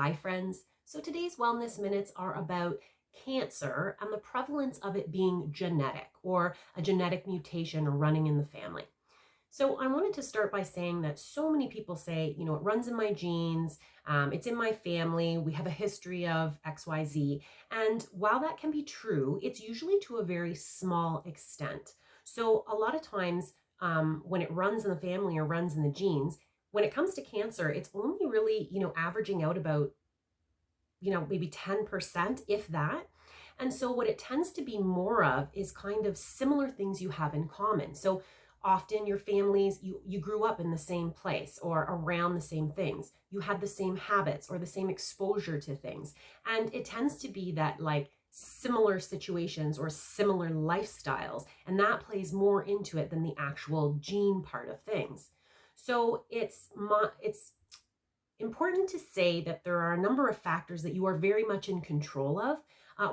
Hi friends. So today's Wellness Minutes are about cancer and the prevalence of it being genetic or a genetic mutation running in the family. So I wanted to start by saying that so many people say, it runs in my genes, it's in my family, we have a history of XYZ. And while that can be true, it's usually to a very small extent. So a lot of times when it runs in the family or runs in the genes, when it comes to cancer, it's only really, averaging out about, maybe 10%, if that. And so what it tends to be more of is kind of similar things you have in common. So often your families, you grew up in the same place or around the same things. You had the same habits or the same exposure to things. And it tends to be that like similar situations or similar lifestyles. And that plays more into it than the actual gene part of things. So it's important to say that there are a number of factors that you are very much in control of.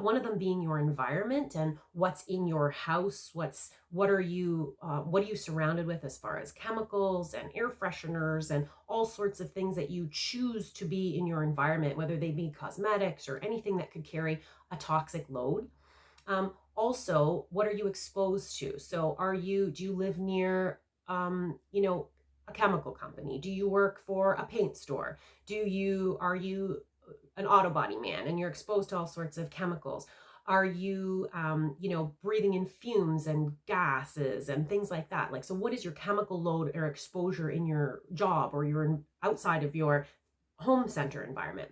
One of them being your environment and what's in your house. What are you surrounded with as far as chemicals and air fresheners and all sorts of things that you choose to be in your environment, whether they be cosmetics or anything that could carry a toxic load. Also, what are you exposed to? So do you live near, a chemical company? Do you work for a paint store? Are you an auto body man and you're exposed to all sorts of chemicals? Are you, breathing in fumes and gases and things like that? Like, so what is your chemical load or exposure in your job or outside of your home center environment?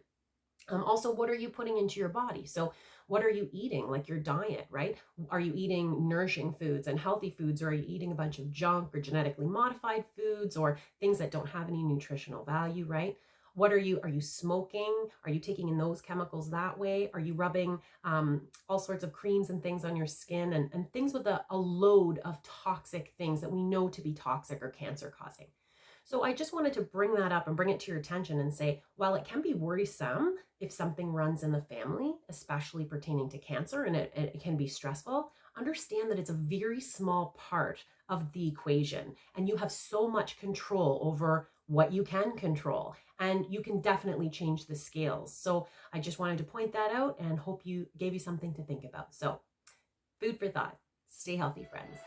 Also, what are you putting into your body? So what are you eating, like your diet, right? Are you eating nourishing foods and healthy foods, or are you eating a bunch of junk or genetically modified foods or things that don't have any nutritional value, right? Are you smoking? Are you taking in those chemicals that way? Are you rubbing all sorts of creams and things on your skin and things with a load of toxic things that we know to be toxic or cancer causing? So I just wanted to bring that up and bring it to your attention and say, while it can be worrisome if something runs in the family, especially pertaining to cancer, and it can be stressful, understand that it's a very small part of the equation. And you have so much control over what you can control. And you can definitely change the scales. So I just wanted to point that out and hope gave you something to think about. So food for thought. Stay healthy, friends.